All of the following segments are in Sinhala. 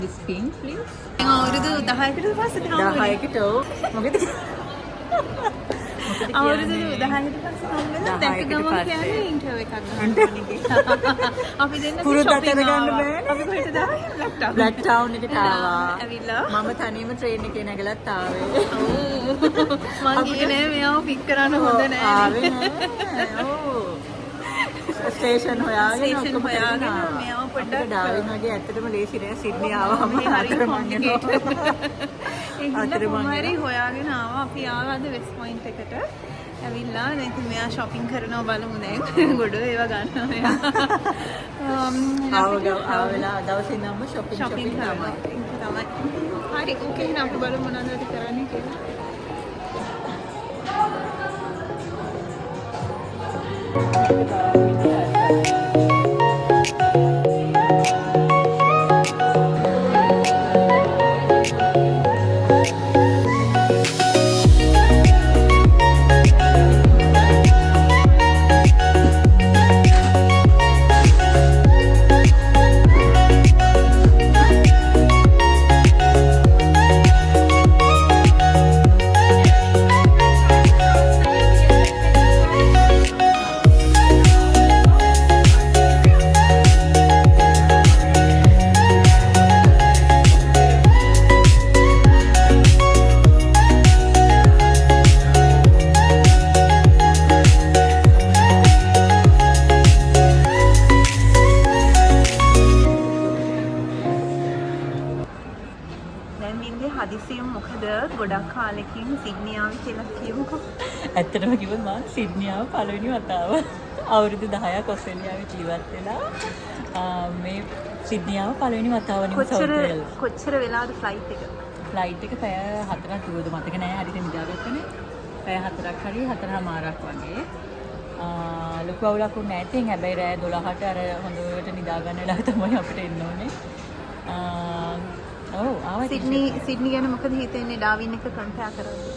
this pink please. අවුරුදු 10කට පස්සේ හම්බුනේ. 10කට මොකද අවුරුදු 10කට පස්සේ හම්බෙලා දැක්ක ගමන් කියන්නේ ඉන්ටර්විව් එකක් ගන්න අපි දෙන්න පුරුද්දට ගන්න බෑ. අපි කොහෙටද ආවේ? බ්ලැක් ටවුන් එකට ආවා. ඇවිල්ලා මම තනියම ට්‍රේන් එකේ නැගලත් ආවේ. මං කිව්වේ නෑ මෙයාව පික් කරන්න හොඳ නෑ. ආවේ නෑ. ඔව්. ස්ටේෂන් හොයාගෙන ඔක්කොම හොයාගෙන ආවා. මෙයාව පොඩ්ඩක් ඩාවින් වගේ ඇත්තටම ලේසි නෑ සිඩ්නි ආවම හරි කොම්ප්ලිකේටඩ්. ඒ හින්දා අතරමං කොහොමරි හොයාගෙන ආවා. අපි ආවද වෙස්ට් පොයින්ට් එකට. ඇවිල්ලා දැන් ඉතින් මෙයා shopping කරනවා බලමු දැන්. ගොඩ ඒවා ගන්නවා මෙයා. ආවලා දවසේ ඉඳන්ම shopping තමයි. හරි ඕකේ එහෙනම් අපි බලමු මොනවද කරන්නේ කියලා. හදිසියෙන් මොකද ගොඩක් කාලෙකින් සිඩ්නි ආවේ කියලා කියමුකෝ. ඇත්තටම කිව්වොත් මම සිඩ්නි ආව පළවෙනි වතාව. අවුරුදු 10ක් ඔස්ට්‍රේලියාවේ ජීවත් වෙලා මේ සිඩ්නි ආව පළවෙනි වතාව නේ. කොච්චර වෙලාද ෆ්ලයිට් එක? ෆ්ලයිට් එක පැය 4ක් දුවද මතක නෑ හරියට නිදාගත්තනේ. පැය 4ක් හරි 4:00මාරක් වගේ. ලොකු අවුලක් වුණේ නැහැ. ඉතින් හැබැයි රෑ 12ට අර හොඳට නිදා ගන්න වෙලාව තමයි අපිට එන්න ඕනේ. සිඩ්නි ගැන මොකද හිතෙන්නේ ඩාවින් එක කම්පෙයාර් කරද්දී?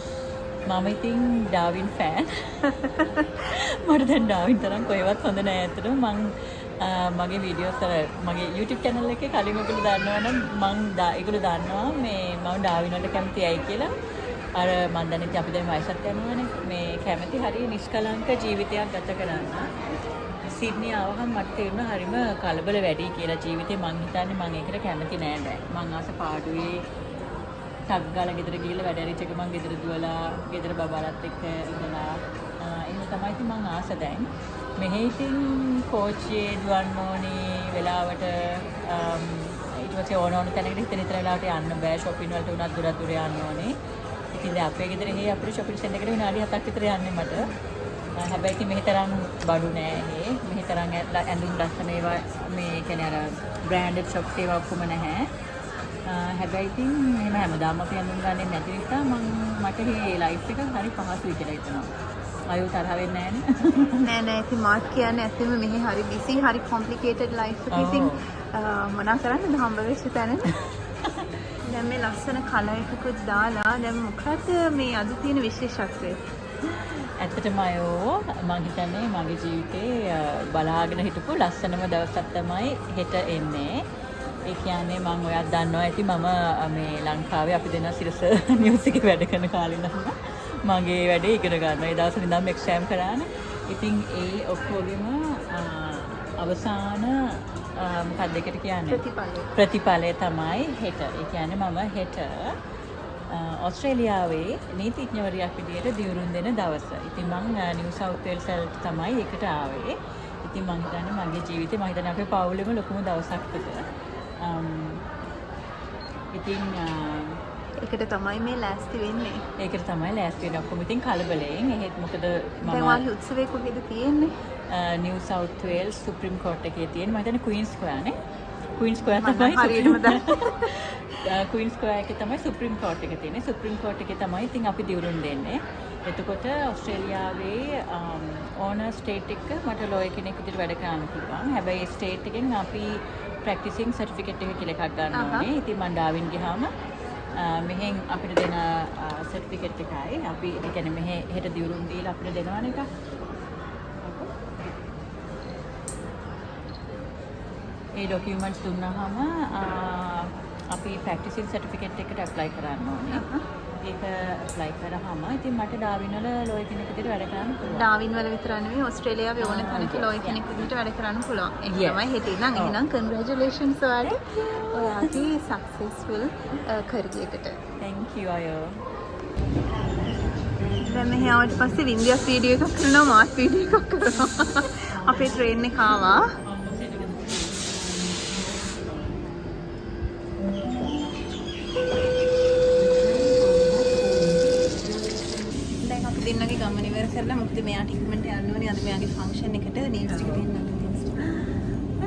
මම ඉතින් ඩාවින් ෆෑන්. මට දැන් ඩාවින් තරම් කොහෙවත් හොඳ නෑ ඇත්තටම. මං මගේ වීඩියෝස් වල මගේ YouTube channel එකේ කලින් ඔයගොල්ලෝ දන්නවනම් ඒගොල්ලෝ දන්නවා මේ මම ඩාවින් වලට කැමතියි කියලා. අර මන් දන්නේ අපි දැන් වයසත් යනවානේ. මේ කැමති හරිය නිෂ්කලංක ජීවිතයක් ගත කරන්න. සිඩ්නි ආවහම මට තේරුණා හරිම කලබල වැඩි කියලා ජීවිතේ. මං හිතන්නේ මං ඒකට කැමති නෑ දැන්. මං ආස පාඩුවේ ටක් ගාලා ගෙදර ගිහලා වැඩ ඇරිච්ච එක මං ගෙදර දුවලා ගෙදර බබාලත් එක්ක ඉඳලා එහෙම තමයි ඉතින් මං ආස දැන්. මෙහෙ ඉතින් කෝච්චියේ දුවන්න ඕනේ වෙලාවට ඊට පස්සේ ඕන තැනකට හිතන වෙලාවට යන්න බෑ. shopping වලට උනත් දුර යන්න ඕනේ. ඉතින් දැන් අපේ ගෙදර එහෙ අපේ shopping center එකට විනාඩි 7ක් විතර යන්නේ මට. හැබැයි ඉතින් මෙහි තරම් බඩු නෑ එහෙ. මෙහි තරම් ඇඳුම් ලස්සන ඒවා මේ කියන්නේ අර බ්‍රෑන්ඩඩ් shops ඒවා ඔක්කොම නැහැ. හැබැයි ඉතින් එහෙම හැමදාම අපි ඇඳුම් ගන්නේ නැති නිසා මට මේ ලයිෆ් එක හරි පහසුයි කියලා හිතනවා. අයෝ තරහ වෙන්නේ නැහැ නෑ ඉතින් මාත් කියන්නේ ඇත්තම මෙහි හරි බිසි හරි කොම්ප්ලිකේටඩ් ලයිෆ් එක. ඉතින් මොනවා කරන්නද හම්බ වෙච්ච තැන. දැන් මේ ලස්සන කලර් එකකුත් දාලා දැන් මොකද මේ අද තියෙන විශේෂත්වය? ඇත්තටම අයෝ මම හිතන්නේ මගේ ජීවිතේ බලාගෙන හිටපු ලස්සනම දවසක් තමයි හෙට එන්නේ. ඒ කියන්නේ මම ඔයත් දන්නවා ඇති මම මේ ලංකාවේ අපි දෙන සිරස නිවුස් එකේ වැඩ කරන කාලේ ඉඳන් මගේ වැඩේ ඉගෙන ගන්නවා. ඒ දවස්වල ඉඳන් එක්සෑම් කරානේ. ඉතින් ඒ ඔක්කොගෙම අවසාන මොකක්ද ඒකට කියන්නේ? ප්‍රතිඵලය තමයි හෙට. ඒ කියන්නේ මම හෙට ඔස්ට්‍රේලියාවේ නීතිඥවරියක් විදියට දියුරුම් දෙන දවස. ඉතින් මම නිව් සවුත් වේල්ස් වලට තමයි ඒකට ආවේ. ඉතින් මම හිතන්නේ මගේ ජීවිතේ මම හිතන්නේ අපේ පවුලේම ලොකුම දවසක් විතර. ඉතින් ඒකට තමයි මේ ලෑස්ති වෙන්නේ. ඒකට තමයි ලෑස්ති වෙන්නේ. ඔක්කොම ඉතින් කලබලයෙන්. එහෙත් මොකද මම දැන් වාගේ උත්සවයේ කොහෙද තියෙන්නේ? New south Wales supreme coat එකේ තියෙන මම හිතන්නේ ක්වීන්ස් ස්ක්වයර් නේ. ක්වීන්ස් ස්ක්වයර් තමයි හරියටම දැන් ක්වීන්ස් ස්ක්වයර් එකේ තමයි සුප්‍රීම කෝට් එක තියෙන්නේ. සුප්‍රීම කෝට් එකේ තමයි ඉතින් අපි දියුරුම් දෙන්නේ. එතකොට ඔස්ට්‍රේලියාවේ ඕන ස්ටේට් එක මට ලෝයර් කෙනෙක් විදිහට වැඩ කරන්න පුළුවන්. හැබැයි ස්ටේට් එකෙන් අපි ප්‍රැක්ටිසින් සර්ටිෆිකේට් එක කියලා එකක් ගන්න ඕනේ. ඉතින් මම ඩාවින් ගියාම මෙහෙන් අපිට දෙන සර්ටිෆිකේට් එකයි අපි ඒ කියන්නේ මෙහෙ හෙට දියුරුම් දීලා අපිට දෙනවන එක. ඒ ડોකියුමන්ට්ස් දුන්නාම අපි ප්‍රැක්ටිසින් සර්ටිෆිකේට් එකට ඇප්ලයි කරන්න ඕනේ. ඒක ඇප්ලයි කරාම ඉතින් මට ඩාවින් වල ලෝය කෙනෙක් විදිහට වැඩ කරන්න පුළුවන්. ඩාවින් වල විතර නෙවෙයි ඕස්ට්‍රේලියාවේ ඕන තැනක ලෝය කෙනෙක් විදිහට වැඩ කරන්න පුළුවන්. ඒක තමයි හිතේ නම් එහෙනම් කන්ග්‍රැචුලේෂන්ස් ඔයාලට. ඔයාගේ සක්සස්ෆුල් කරියරයකට. thank you අයෝ. දැන් මෙහි ආවට පස්සේ වින්දියාස් වීඩියෝ එකක් කරනවා මාත් වීඩියෝ එකක් කරනවා. අපේ ට්‍රේන් එක ආවා. දැන් අපි දෙන්නගේ ගමන ඉවර කරලා මොකද මෙයාට ඉක්මනට යන්න ඕනේ. අද මෙයාගේ ෆන්ක්ෂන් එකට නේල්ස් ටික දෙන්න.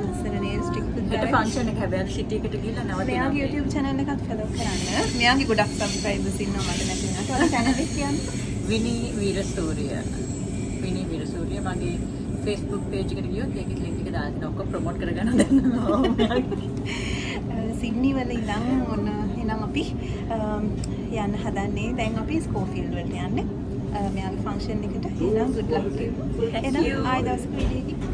අසර නේල්ස් ටික ඒකට ෆන්ක්ෂන් එක හැබැයි සිටි එකට ගිහලා නවතිනවා. මෙයාගේ YouTube channel එකත් follow කරන්න. මෙයාගේ ගොඩක් subscribers ඉන්නවා මට නැති වුණාට. ඔයාලා channel එක කියන්නේ විනී වීරසූරිය. විනී වීරසූරිය මගේ Facebook page එකට ගියොත් ඒකේ link එක දාලා තියෙනවා. ඔක්කොම promote කරගන්න දැන්. සිඩ්නි වල ඉඳන් ඔන්න එහෙනම් අපි යන්න හදන්නේ. දැන් අපි ස්කෝෆීල්ඩ් වලට යන්නේ. මෙයාගේ ෆන්ක්ෂන් එකට. එහෙනම් good luck to you. එහෙනම් ආයෙ දවසක වීඩියෝ එකකින්